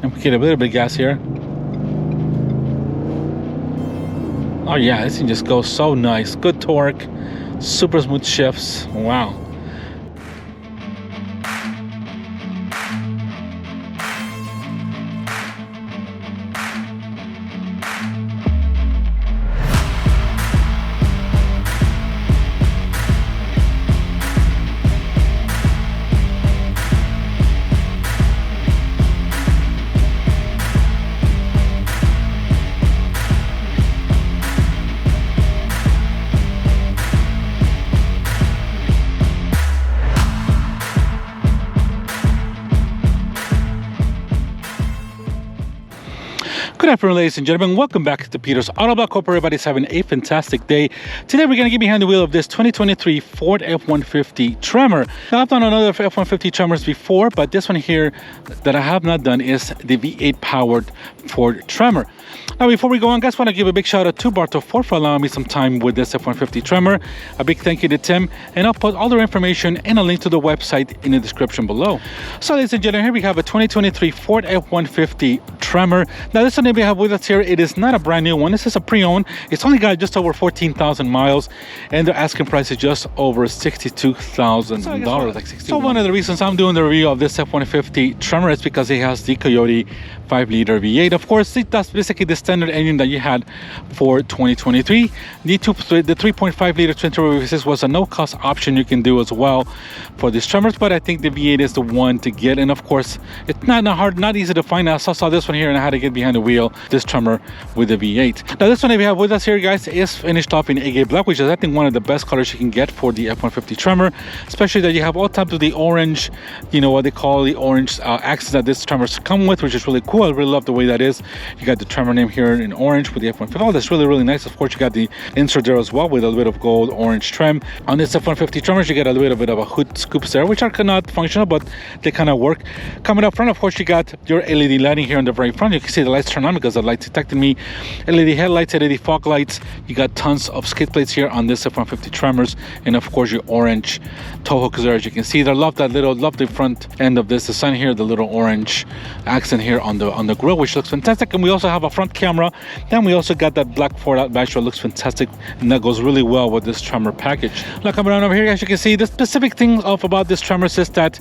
And we get a little bit of gas here. Oh yeah, this thing just goes so nice. Good torque, super smooth shifts. Wow. Good afternoon, ladies and gentlemen. Welcome back to Peter's Autoblog. Hope everybody's having a fantastic day. Today, we're going to get behind the wheel of this 2023 Ford F-150 Tremor. Now, I've done another F-150 Tremors before, but this one here that I have not done is the V8 powered Ford Tremor. Now, before we go on, guys, want to give a big shout out to Bartow Ford for allowing me some time with this F-150 Tremor. A big thank you to Tim, and I'll put all their information and a link to the website in the description below. So, ladies and gentlemen, here we have a 2023 Ford F-150 Tremor. Now, this one that we have with us here, it is not a brand new one. This is a pre-owned. It's only got just over 14,000 miles, and the asking price is just over $62,000. So one of the reasons I'm doing the review of this F-150 Tremor is because it has the Coyote 5-liter V8. Of course, that's basically the standard engine that you had for 2023. The 3.5-liter twin turbo V6 was a no-cost option you can do as well for these Tremors, but I think the V8 is the one to get. And of course, it's not easy to find. I saw this one here, and I had to get behind the wheel. This Tremor with the V8. Now, this one that we have with us here, guys, is finished off in Agate Black, which is, I think, one of the best colors you can get for the F-150 Tremor, especially that you have all types of the orange, you know, what they call the orange accents that this Tremors come with, which is really cool. I really love the way that is. You got the Tremor name here in orange with the F-150. Oh, that's really, really nice. Of course, you got the insert there as well with a little bit of gold orange trim. On this F-150 Tremors, you get a little bit of a hood scoops there, which are not functional, but they kind of work. Coming up front, of course, you got your LED lighting here on the very front. You can see the lights turn on because the lights detected me. LED headlights, LED fog lights. You got tons of skid plates here on this F-150 Tremors, and of course your orange tow hooks there, as you can see there. Love the front end of this. The sun here, the little orange accent here on the grill, which looks fantastic. And we also have a front camera. Then we also got that black Ford out back, looks fantastic, and that goes really well with this Tremor package. Now, coming around over here, as you can see, the specific thing about this Tremor is that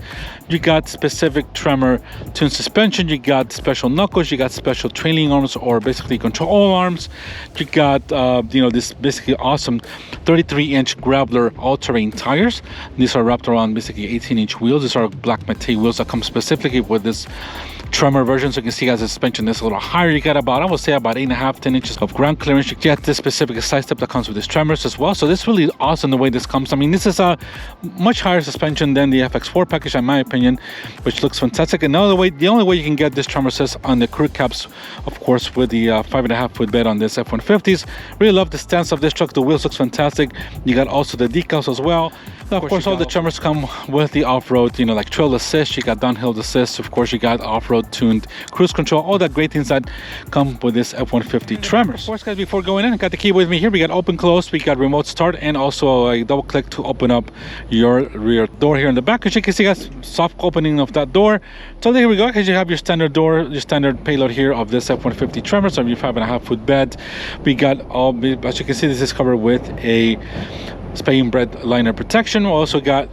you got specific Tremor tune suspension. You got special knuckles. You got special trailing arms, or basically control arms. You got this basically awesome 33-inch Graveler all-terrain tires. These are wrapped around basically 18-inch wheels. These are black matte wheels that come specifically with this Tremor version. So you can see, guys, the suspension is a little higher. You got about, I would say, about 8.5-10 inches of ground clearance. You get this specific side step that comes with this Tremors as well. So this is really awesome the way this comes. I mean, this is a much higher suspension than the FX4 package, in my opinion, which looks fantastic. And the only way you can get this Tremor is on the crew caps, of course, with the 5.5-foot bed on this F-150s. Really love the stance of this truck. The wheels looks fantastic. You got also the decals as well. Now, of course, all the Tremors come with the off-road, like trail assist. You got downhill assist. Of course, you got off-road tuned cruise control. All the great things that come with this F-150 Tremors. Of course, guys, before going in, I got the key with me here. We got open, close. We got remote start, and also a double click to open up your rear door here in the back. As you can see, guys, soft opening of that door. So there we go. Because you have your standard door, your standard payload here of this F-150 Tremor. So your 5.5-foot bed. We got all, as you can see, this is covered with a spay and bred liner protection. We also got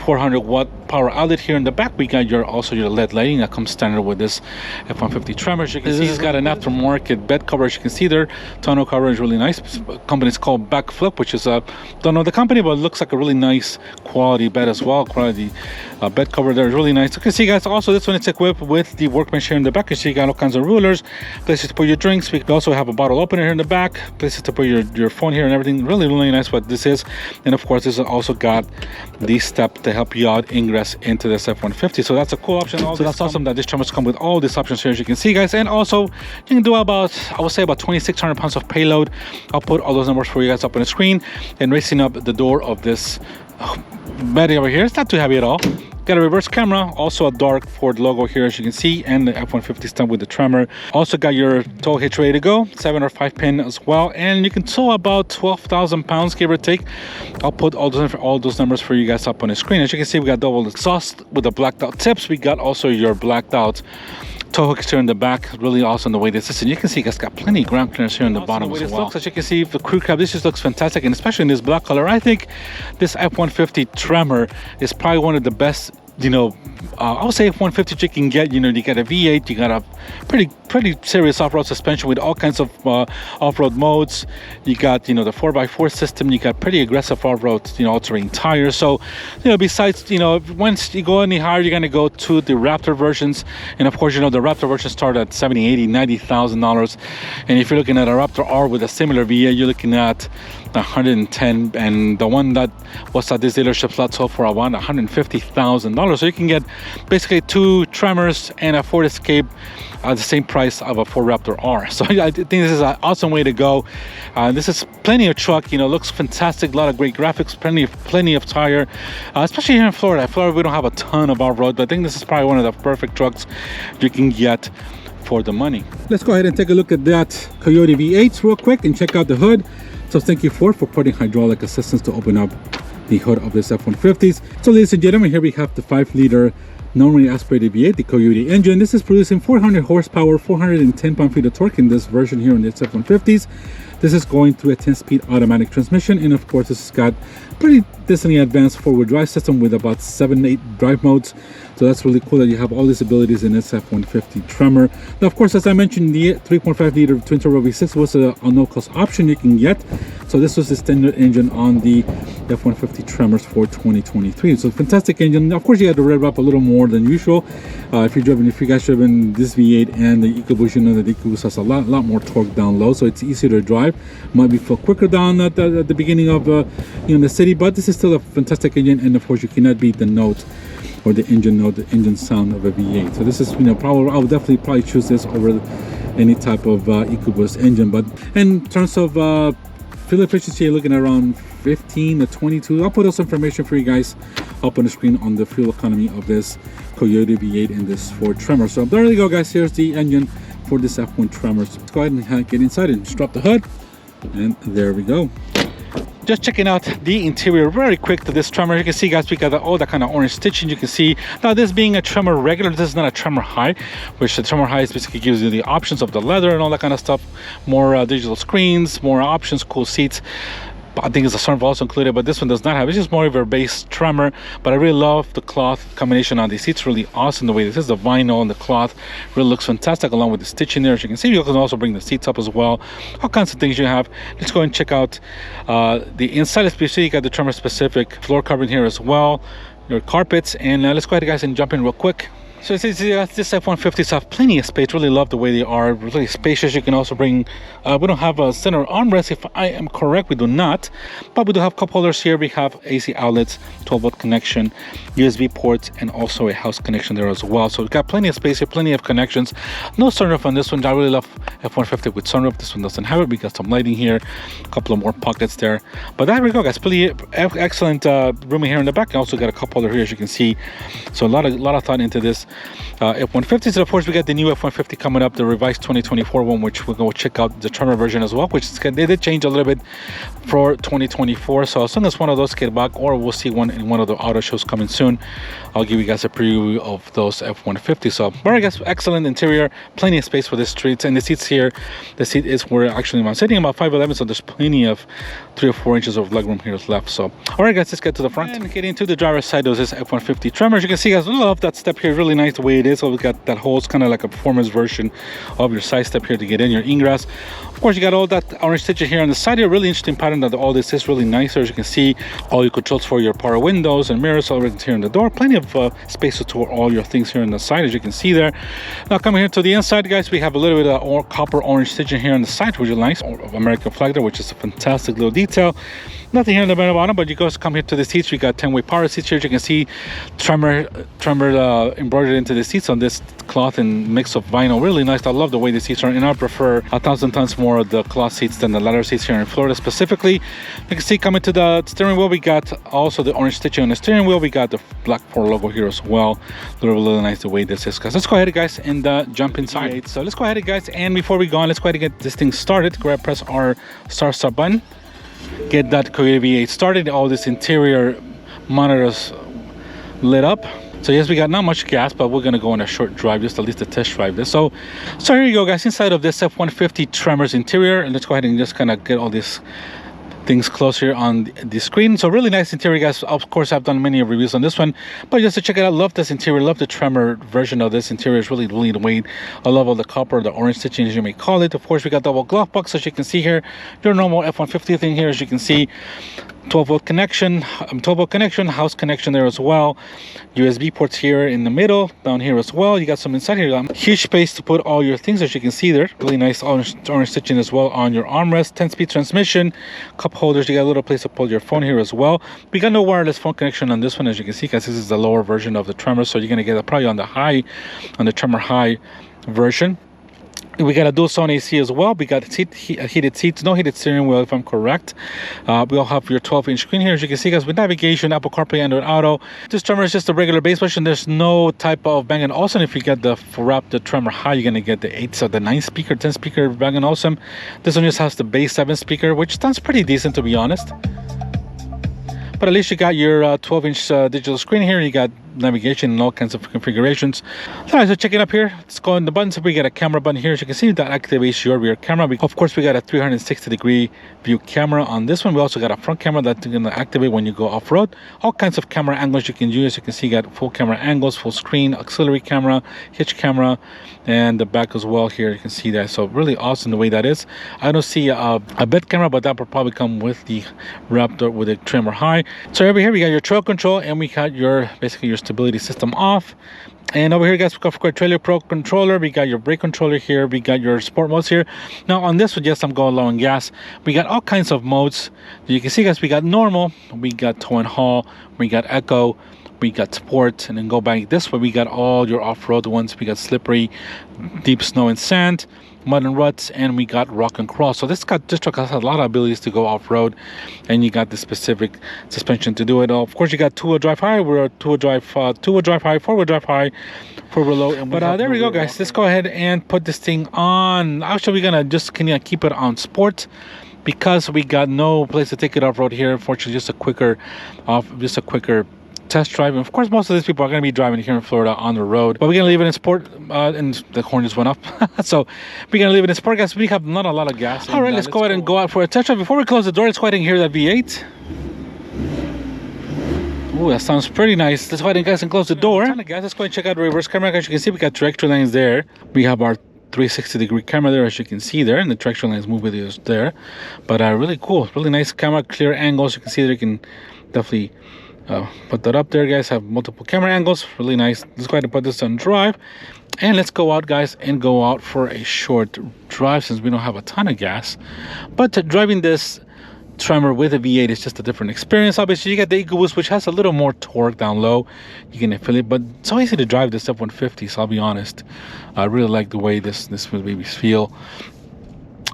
400-watt power outlet here in the back. We got your LED lighting that comes standard with this F-150 Tremor. As you can see, it's got an aftermarket bed cover. As you can see there, tonneau cover is really nice. Company's called Back Flip, which is don't know the company, but it looks like a really nice quality bed as well. Quality bed cover there is really nice. You can see, guys, also this one is equipped with the workbench here in the back. You see, you got all kinds of rulers, places to put your drinks. We also have a bottle opener here in the back, places to put your phone here and everything. Really, really nice what this is. And of course, this has also got the step to help you out ingress into this F-150. So that's a cool option. So that's awesome that these Tremors come with all these options here, as you can see, guys. And also, you can do about, I would say, about 2,600 pounds of payload. I'll put all those numbers for you guys up on the screen. And raising up the door of this bed over here, it's not too heavy at all. Got a reverse camera, also a dark Ford logo here, as you can see, and the F-150 stamp with the Tremor. Also got your tow hitch ready to go, 7 or 5 pin as well, and you can tow about 12,000 pounds, give or take. I'll put all those numbers for you guys up on the screen. As you can see, we got double exhaust with the blacked out tips. We got also your blacked out tow hooks here in the back, really awesome the way this is. And you can see it's got plenty of ground clearance here in the bottom as well. As you can see, the crew cab, this just looks fantastic, and especially in this black color. I think this F-150 Tremor is probably one of the best, I would say F-150 you can get. You get a V8, you got a pretty serious off-road suspension with all kinds of off-road modes. You got the 4x4 system. You got pretty aggressive off-road all-terrain tires. So besides once you go any higher, you're going to go to the Raptor versions, and of course the Raptor versions start at $70,000, $80,000, $90,000, and if you're looking at a Raptor R with a similar V8, you're looking at 110, and the one that was at this dealership lot sold for around $150,000. So you can get basically two Tremors and a Ford Escape at the same price of a Ford Raptor R. So I think this is an awesome way to go. This is plenty of truck, looks fantastic, a lot of great graphics, plenty of tire, especially here in Florida. Florida, we don't have a ton of off-road, but I think this is probably one of the perfect trucks you can get for the money. Let's go ahead and take a look at that Coyote V8 real quick and check out the hood. So thank you Ford for putting hydraulic assistance to open up the hood of this F-150s. So ladies and gentlemen, here we have the 5-liter normally aspirated V8, the Coyote engine. This is producing 400 horsepower, 410 pound-feet of torque in this version here on this F-150s. This is going through a 10-speed automatic transmission, and of course this has got pretty decently advanced four-wheel drive system with about 7-8 drive modes. So that's really cool that you have all these abilities in this F-150 Tremor. Now, of course, as I mentioned, the 3.5-liter twin-turbo V6 was a no-cost option you can get. So this was the standard engine on the F-150 Tremors for 2023. So fantastic engine. Of course, you had to rev up a little more than usual. If you guys driven this V8 and the EcoBoost, you know that the EcoBoost has a lot more torque down low, so it's easier to drive. Might be feel quicker down at the beginning of the city, but this is still a fantastic engine, and of course, you cannot beat the note or the engine note, the engine sound of a V8. So this is, probably I would definitely choose this over any type of EcoBoost engine. But in terms of fuel efficiency, you're looking at around 15 to 22. I'll put those information for you guys up on the screen on the fuel economy of this Coyote V8 and this Ford Tremor. So there you go, guys. Here's the engine for this F1 Tremor. So let's go ahead and get inside and drop the hood, and there we go. Just checking out the interior very quick to this Tremor. You can see, guys, we got all that kind of orange stitching. You can see now this being a Tremor regular, this is not a Tremor High, which the Tremor High basically gives you the options of the leather and all that kind of stuff, more digital screens, more options, cool seats. I think it's a sunroof also included, but this one does not have. It's just more of a base Tremor, but I really love the cloth combination on these seats. Really awesome the way this is. The vinyl and the cloth really looks fantastic, along with the stitching there. As you can see, you can also bring the seats up as well. All kinds of things you have. Let's go and check out the inside. Especially you got the Tremor specific floor covering here as well, your carpets, and let's go ahead, guys, and jump in real quick. So this F-150s have plenty of space. Really love the way they are, really spacious. You can also bring, we don't have a center armrest, if I am correct, we do not, but we do have cup holders here. We have AC outlets, 12-volt connection, USB ports, and also a house connection there as well. So we've got plenty of space here, plenty of connections. No sunroof on this one. I really love F-150 with sunroof. This one doesn't have it. We got some lighting here, a couple of more pockets there. But there we go, guys. Pretty excellent room here in the back. Also got a cup holder here, as you can see. So a lot of thought into this F-150s. And of course, we got the new F-150 coming up, the revised 2024 one, which we'll go check out the Tremor version as well, which is, they did change a little bit for 2024. So as soon as one of those get back, or we'll see one in one of the auto shows coming soon, I'll give you guys a preview of those F-150s. So very excellent interior, plenty of space for the streets, and the seats here, the seat is where actually I'm sitting, about 5'11", so there's plenty of 3 or 4 inches of legroom here left. So all right, guys, let's get to the front and get into the driver's side of this F-150 Tremor. As you can see, guys, I love that step here, really nice the way it is. So we got that hole, it's kind of like a performance version of your side step here to get in your ingress. Of course, you got all that orange stitching here on the side here. Really interesting pattern that all this is really nice. As you can see, all your controls for your power windows and mirrors all right here in the door. Plenty of space to store all your things here on the side, as you can see there. Now coming here to the inside, guys, we have a little bit of copper orange stitching here on the side, which is nice. American flag there, which is a fantastic little detail. Nothing here in the bottom, but you guys come here to the seats. We got 10-way power seats here. As you can see, Tremor embroidered into the seats on this cloth and mix of vinyl. Really nice. I love the way the seats are, and I prefer 1,000 times more of the cloth seats than the leather seats here in Florida specifically. You can see coming to the steering wheel, we got also the orange stitching on the steering wheel. We got the black Ford logo here as well. Really nice the way this is, guys. Let's go ahead, guys, and jump inside. So let's go ahead, guys, and before we go on, let's go ahead and get this thing started. Press our start button. Get that Coyote V8 started. All this interior monitors lit up. So yes, we got not much gas, but we're gonna go on a short drive, just at least to test drive this. So here you go, guys, inside of this F-150 Tremor's interior. And let's go ahead and just kind of get all these things close here on the screen. So really nice interior, guys. Of course, I've done many reviews on this one, but just to check it out, love this interior, love the Tremor version of this interior. It's really the weight. I love all the copper, the orange stitching, as you may call it. Of course, we got double glove box, as you can see here. Your normal F-150 thing here, as you can see. 12-volt connection, 12-volt connection, house connection there as well. USB ports here in the middle, down here as well. You got some inside here. Huge space to put all your things, as you can see there. Really nice orange stitching as well on your armrest. 10-speed transmission, cup holders. You got a little place to put your phone here as well. We got no wireless phone connection on this one, as you can see, guys. This is the lower version of the Tremor, so you're gonna get it probably on the Tremor high version. We got a dual zone AC as well. We got heated seats, no heated steering wheel, if I'm correct. We all have your 12-inch screen here, as you can see, guys, with navigation, Apple CarPlay, Android Auto. This Tremor is just a regular base version. There's no type of Bang & Olufsen. If you get the Tremor high, you're gonna get the 9-speaker, 10-speaker Bang & Olufsen. This one just has the base 7-speaker, which sounds pretty decent, to be honest. But at least you got your 12-inch digital screen here. You got navigation and all kinds of configurations. All right, so check it up here. Let's go on the buttons. We got a camera button here. As you can see, that activates your rear camera. Of course, we got a 360-degree view camera on this one. We also got a front camera that's going to activate when you go off-road. All kinds of camera angles you can use. You can see you got full camera angles, full screen, auxiliary camera, hitch camera, and the back as well here. You can see that. So really awesome the way that is. I don't see a bed camera, but that will probably come with the Raptor with the Tremor high. So over here we got your trail control, and we got your basically your stability system off. And over here, guys, we got for Trailer Pro controller. We got your brake controller here. We got your sport modes here. Now on this one, yes, I'm going low on gas. We got all kinds of modes. You can see, guys, we got normal, we got tow and haul, we got eco, we got sport, and then go back this way. We got all your off-road ones. We got slippery, deep snow and sand, mud and ruts, and we got rock and crawl. So this truck has a lot of abilities to go off-road, and you got the specific suspension to do it. Of course, you got two-wheel drive high, we're two-wheel drive high, four-wheel drive high, four-wheel low. But there we go, guys. Let's go ahead and put this thing on. Actually, we're gonna just keep it on sport, because we got no place to take it off-road here. Unfortunately, just a quicker test drive. And of course, most of these people are going to be driving here in Florida on the road, but we're going to leave it in sport. And the horn just went up. So we're going to leave it in sport, guys. We have not a lot of gas. All right, let's go ahead and go out for a test drive. Before we close the door, let's go ahead and hear that V8. Oh, that sounds pretty nice. Let's go ahead and, guys, and close the door. Let's go ahead and check out the reverse camera. As you can see, we got directional lines there. We have our 360-degree camera there, as you can see there, and the directional lines move with you there. But really cool, really nice camera, clear angles. You can see that you can definitely put that up there, guys. Have multiple camera angles, really nice. Let's go ahead and put this on drive, and let's go out, guys, and go out for a short drive, since we don't have a ton of gas. But driving this Tremor with a V8 is just a different experience. Obviously, you get the EcoBoost, which has a little more torque down low. You can feel it, but it's so easy to drive this F-150. So I'll be honest, I really like the way this babies feel.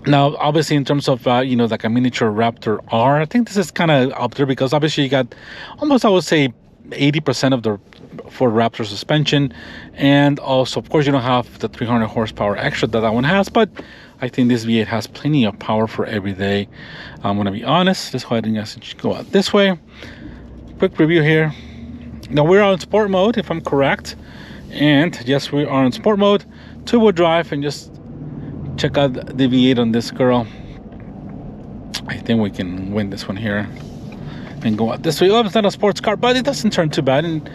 Now, obviously, in terms of like a miniature Raptor R, I think this is kind of up there, because obviously you got almost, I would say, 80% of the Ford Raptor suspension, and also, of course, you don't have the 300 horsepower extra that one has, but I think this V8 has plenty of power for every day. I'm gonna be honest. Let's go ahead and just go out this way. Quick review here. Now we're on sport mode, if I'm correct, and yes, we are in sport mode, two-wheel drive, and just check out the V8 on this girl. I think we can win this one here and go out this way. Oh, it's not a sports car, but it doesn't turn too bad, and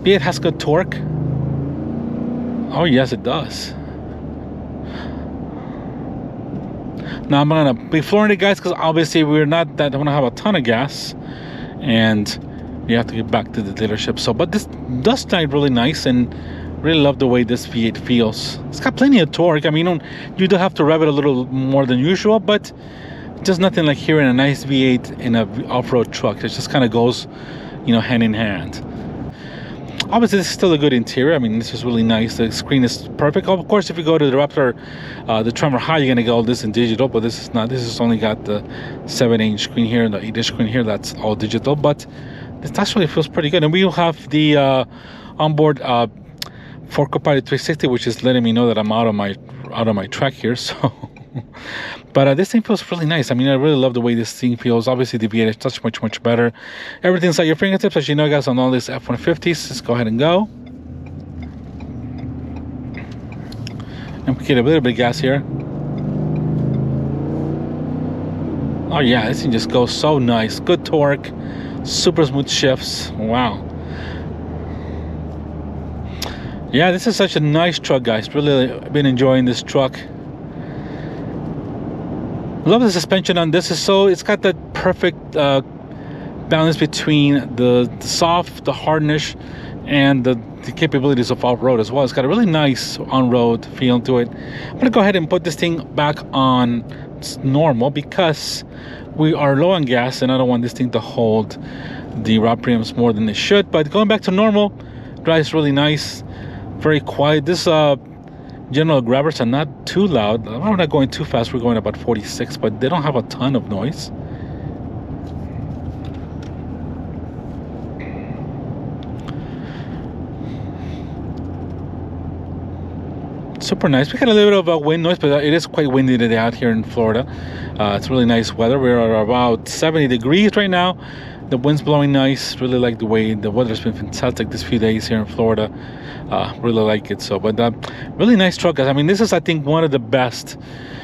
V8 has good torque. Oh yes, it does. Now I'm gonna be flooring it, guys, because obviously we're not that don't have a ton of gas, and we have to get back to the dealership. So, but this does sound really nice, and really love the way this V8 feels. It's got plenty of torque. I mean, you do have to rev it a little more than usual, but just nothing like hearing a nice V8 in an off-road truck. It just kind of goes, hand in hand. Obviously, this is still a good interior. I mean, this is really nice. The screen is perfect. Of course, if you go to the Raptor, the Tremor High, you're gonna get all this in digital, but this is not. This has only got the 7-inch screen here and the 8-inch screen here. That's all digital, but this actually feels pretty good. And we will have the onboard Ford Copilot 360, which is letting me know that I'm out of my track here. So But this thing feels really nice. I mean, I really love the way this thing feels. Obviously, the V8 is such much better. Everything's at your fingertips, as you know, guys, on all these F-150s. Let's go ahead and go. And we get a little bit of gas here. Oh yeah, this thing just goes so nice. Good torque, super smooth shifts. Wow. Yeah, this is such a nice truck, guys. Really been enjoying this truck. Love the suspension on this. It's got that perfect balance between the soft, the hardness, and the capabilities of off-road as well. It's got a really nice on-road feel to it. I'm gonna go ahead and put this thing back on normal because we are low on gas and I don't want this thing to hold the rod preamps more than it should. But going back to normal, drives really nice, very quiet. This general grabbers are not too loud. We're not going too fast. We're going about 46, but they don't have a ton of noise. Super nice. We got a little bit of a wind noise, but it is quite windy today out here in Florida. It's really nice weather. We're at about 70 degrees right now. The wind's blowing nice. Really like the way the weather's been fantastic this few days here in Florida. Really like it. But really nice truck, guys. I mean, this is, I think, one of the best,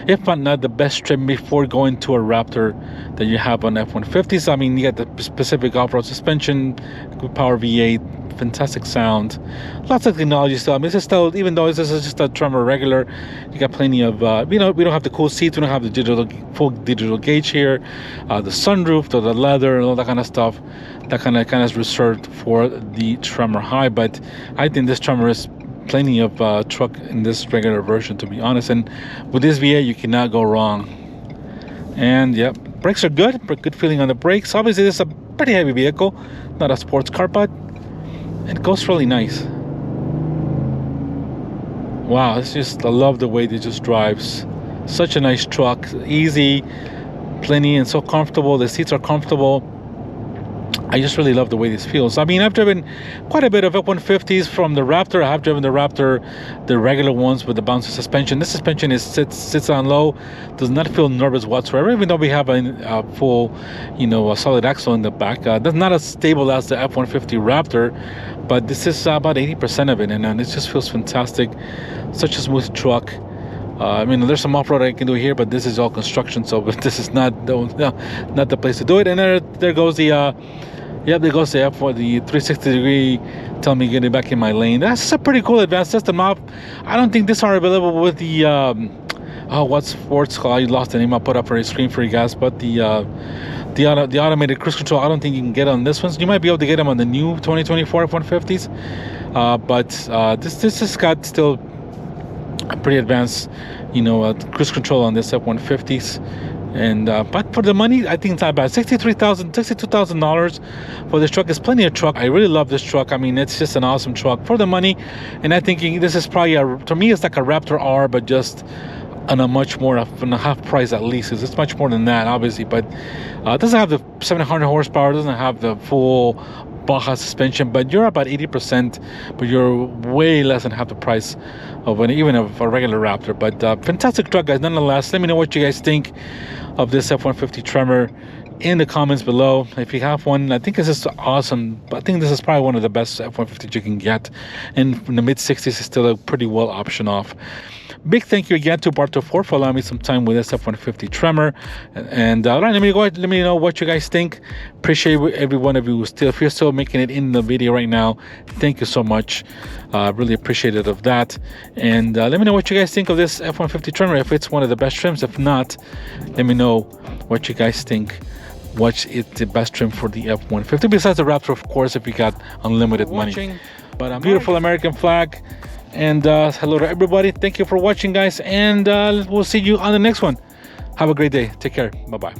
if not the best trim before going to a Raptor that you have on F-150s. I mean, you got the specific off-road suspension, good power V8, fantastic sound, lots of technology still. I mean, this is still, even though this is just a Tremor regular, you got plenty of we don't have the cool seats, we don't have the full digital gauge here, the sunroof, the leather, and all that kind of stuff. That kind of is reserved for the Tremor High. But I think this Tremor is plenty of truck in this regular version, to be honest. And with this V8, you cannot go wrong. And yeah, brakes are good. Good feeling on the brakes. Obviously, this is a pretty heavy vehicle, not a sports car, but it goes really nice. Wow, it's just, I love the way it just drives. Such a nice truck, easy, plenty, and so comfortable. The seats are comfortable. I just really love the way this feels. I mean, I've driven quite a bit of F-150s from the Raptor. I have driven the Raptor, the regular ones with the bouncy suspension. This suspension sits on low, does not feel nervous whatsoever, even though we have a full, a solid axle in the back. That's not as stable as the F-150 Raptor, but this is about 80% of it, and it just feels fantastic. Such a smooth truck. I mean, there's some off-road I can do here, but this is all construction, so this is not the place to do it. And there goes the there goes the F for the 360 degree, tell me getting back in my lane. That's a pretty cool advanced system. I don't think this are available with the what's Ford's called? I lost the name. I'll put up for a screen for you guys, but the automated cruise control, I don't think you can get on this one. So you might be able to get them on the new 2024 F-150s, but this has got still a pretty advanced, cruise control on this F-150s. And but for the money, I think it's not bad. $62,000 for this truck is plenty of truck. I really love this truck. I mean, it's just an awesome truck for the money. And I think this is probably to me, it's like a Raptor R, but just on a much more on a half price at least. It's much more than that, obviously, but it doesn't have the 700 horsepower. Doesn't have the full Baja suspension, but you're about 80%, but you're way less than half the price of even of a regular Raptor. But fantastic truck, guys, nonetheless. Let me know what you guys think of this F-150 Tremor in the comments below. If you have one, I think this is awesome. I think this is probably one of the best F-150s you can get, and in the mid-60s is still a pretty well option off. Big thank you again to Bartow Ford for allowing me some time with this F-150 Tremor. And all right, let me know what you guys think. Appreciate every one of you if you're still making it in the video right now. Thank you so much. Really appreciative of that. And let me know what you guys think of this F-150 Tremor, if it's one of the best trims. If not, let me know what you guys think. What's the best trim for the F-150 besides the Raptor, of course, if you got unlimited money. But beautiful American flag. And hello to everybody. Thank you for watching, guys, and we'll see you on the next one. Have a great day. Take care. Bye-bye.